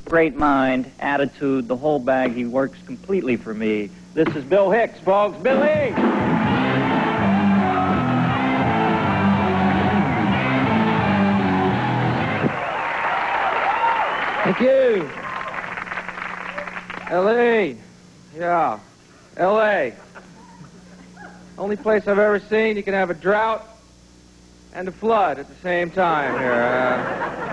Great mind, attitude, the whole bag. He works completely for me. This is Bill Hicks, folks. Billy! Thank you. L.A. Yeah. L.A. Only place I've ever seen you can have a drought and a flood at the same time here.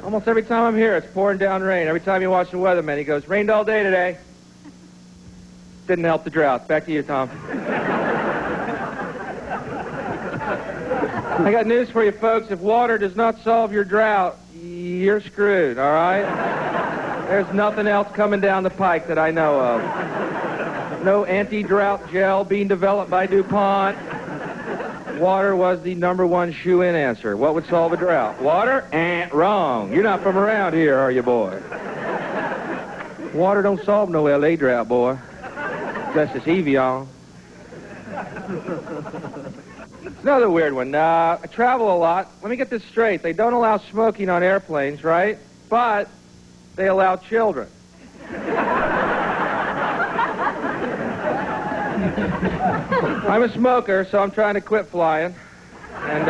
Almost every time I'm here, it's pouring down rain. Every time you watch the weatherman, he goes, rained all day today. Didn't help the drought. Back to you, Tom. I got news for you, folks. If water does not solve your drought, you're screwed, all right? There's nothing else coming down the pike that I know of. No anti-drought gel being developed by DuPont. Water was the #1 shoe-in answer. What would solve a drought? Water? Wrong. You're not from around here, are you, boy? Water don't solve no L.A. drought, boy. That's just Evian. Another weird one. I travel a lot. Let me get this straight. They don't allow smoking on airplanes, right? But they allow children. I'm a smoker, so I'm trying to quit flying. And,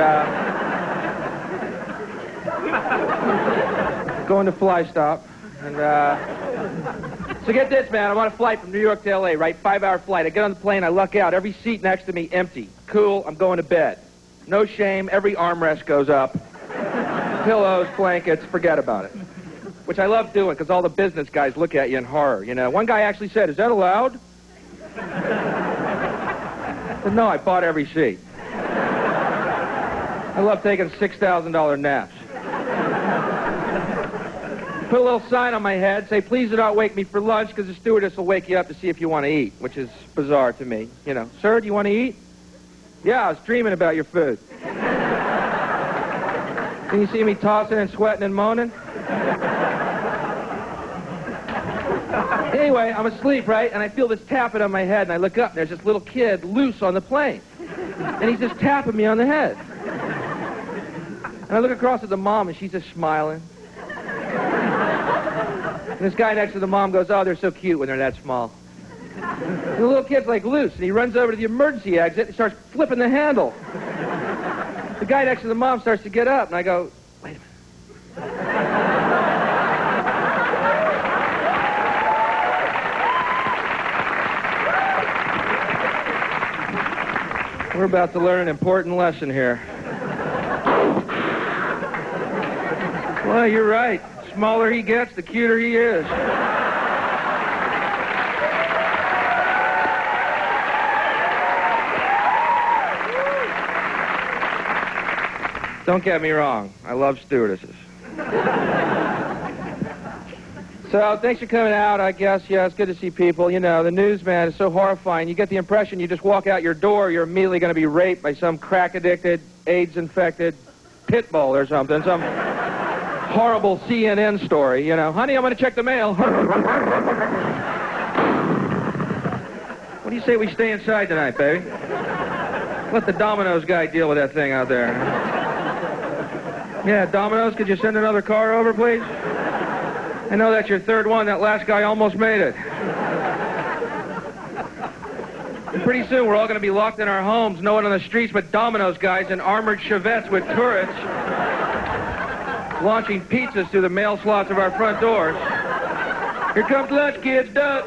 going to fly stop. And, so get this, man. I'm on a flight from New York to L.A., right? 5-hour flight. I get on the plane, I luck out. Every seat next to me empty. Cool, I'm going to bed. No shame, every armrest goes up. Pillows, blankets, forget about it. Which I love doing, because all the business guys look at you in horror, you know. One guy actually said, is that allowed? But no, I bought every seat. I love taking $6,000 naps. Put a little sign on my head, say, please do not wake me for lunch, because the stewardess will wake you up to see if you want to eat, which is bizarre to me. You know, sir, do you want to eat? Yeah, I was dreaming about your food. Can you see me tossing and sweating and moaning? Anyway, I'm asleep, right? And I feel this tapping on my head, and I look up, and there's this little kid loose on the plane. And he's just tapping me on the head. And I look across at the mom, and she's just smiling. And this guy next to the mom goes, oh, they're so cute when they're that small. And the little kid's like loose, and he runs over to the emergency exit and starts flipping the handle. The guy next to the mom starts to get up, and I go, wait a minute. We're about to learn an important lesson here. Well, you're right. The smaller he gets, the cuter he is. Don't get me wrong. I love stewardesses. So, thanks for coming out, I guess. Yeah, it's good to see people. You know, the news, man, is so horrifying. You get the impression you just walk out your door, you're immediately going to be raped by some crack-addicted, AIDS-infected pit bull or something. Some horrible CNN story, you know. Honey, I'm going to check the mail. What do you say we stay inside tonight, baby? Let the Domino's guy deal with that thing out there. Yeah, Domino's, could you send another car over, please? I know that's your third one. That last guy almost made it. And pretty soon we're all going to be locked in our homes, no one on the streets but Domino's guys in armored Chevettes with turrets, launching pizzas through the mail slots of our front doors. Here comes lunch, kids. Duck.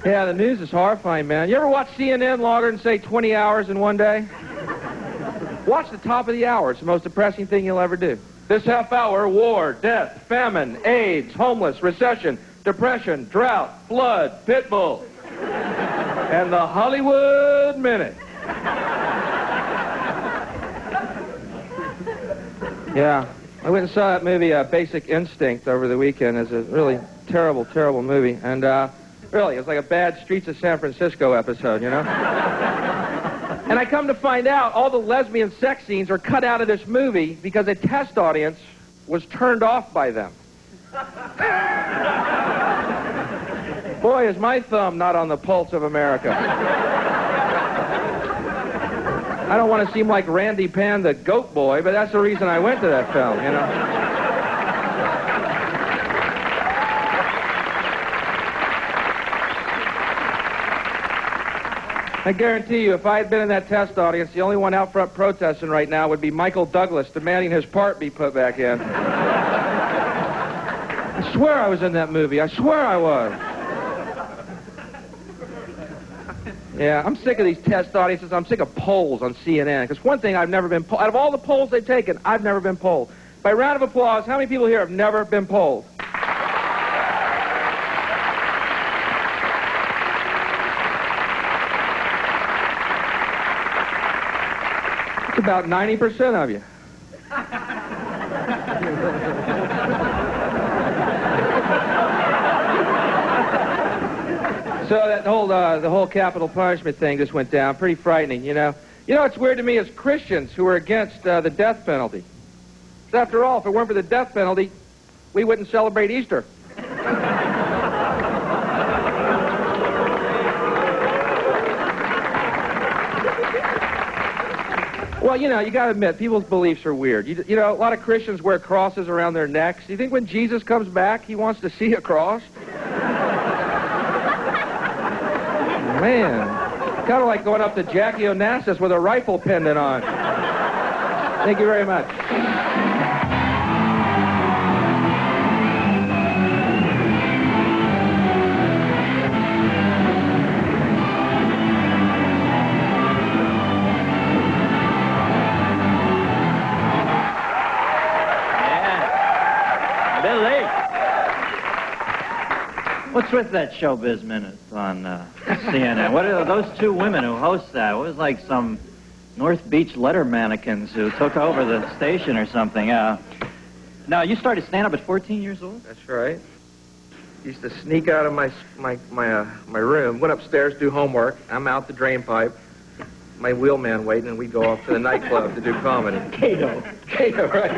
Yeah, the news is horrifying, man. You ever watch CNN longer than, say, 20 hours in one day? Watch the top of the hour. It's the most depressing thing you'll ever do. This half hour, war, death, famine, AIDS, homeless, recession, depression, drought, flood, pit bull, and the Hollywood Minute. Yeah, I went and saw that movie, Basic Instinct, over the weekend. It's a really terrible, terrible movie. And really, it was like a bad Streets of San Francisco episode, you know? And I come to find out all the lesbian sex scenes are cut out of this movie because a test audience was turned off by them. Boy, is my thumb not on the pulse of America. I don't want to seem like Randy Pan, the goat boy, but that's the reason I went to that film, you know. I guarantee you, if I had been in that test audience, the only one out front protesting right now would be Michael Douglas, demanding his part be put back in. I swear I was in that movie. I swear I was. Yeah, I'm sick of these test audiences. I'm sick of polls on CNN. Because one thing, I've never been polled. Out of all the polls they've taken, I've never been polled. By round of applause, how many people here have never been polled? It's about 90% of you. So that whole the whole capital punishment thing just went down. Pretty frightening, you know. You know what's weird to me is Christians who are against the death penalty. Because after all, if it weren't for the death penalty, we wouldn't celebrate Easter. Well, you know, you got to admit, people's beliefs are weird. You know, a lot of Christians wear crosses around their necks. Do you think when Jesus comes back, he wants to see a cross? Man, kind of like going up to Jackie Onassis with a rifle pendant on. Thank you very much. What's with that Showbiz Minute on CNN? What are those two women who host that? It was like some North Beach letter mannequins who took over the station or something. Now, you started stand-up at 14 years old? That's right. Used to sneak out of my room, went upstairs, do homework. I'm out the drain pipe. My wheelman waiting, and we go off to the nightclub to do comedy. Cato, right?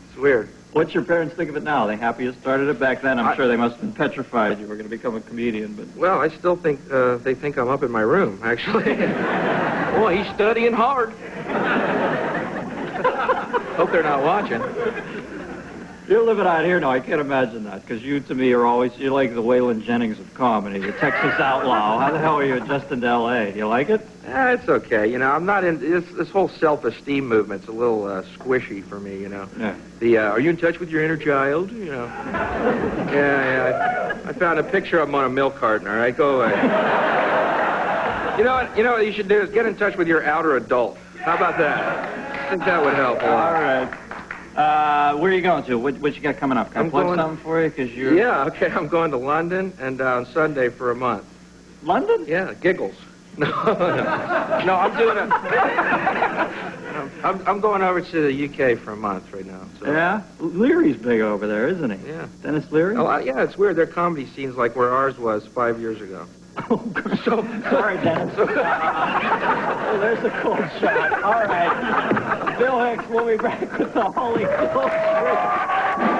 It's weird. What's your parents think of it now? Are they happy you started it back then? I'm sure they must have been petrified you were going to become a comedian. But well, I still think they think I'm up in my room, actually. Boy, he's studying hard. Hope they're not watching. You're living out here now. I can't imagine that, because you, to me, you're like the Waylon Jennings of comedy, the Texas outlaw. How the hell are you adjusting to L.A.? Do you like it? It's okay. You know, I'm not in this whole self-esteem movement's a little squishy for me. You know. Yeah. Are you in touch with your inner child? You know. Yeah. I found a picture of him on a milk carton. All right, go away. You know what? You know what you should do is get in touch with your outer adult. How about that? I think that would help a lot. All right. Where are you going to? What you got coming up? Can I plug something for you? Cause you're... Yeah, okay. I'm going to London and on Sunday for a month. London? Yeah, giggles. No, I'm doing it. I'm going over to the UK for a month right now. So. Yeah? Leary's big over there, isn't he? Yeah. Dennis Leary? Oh, yeah, it's weird. Their comedy scene's like where ours was 5 years ago. Oh, so sorry, Dennis. Oh, there's a cold shot. All right. Bill Hicks, we'll be back with the Holy Cold Streak.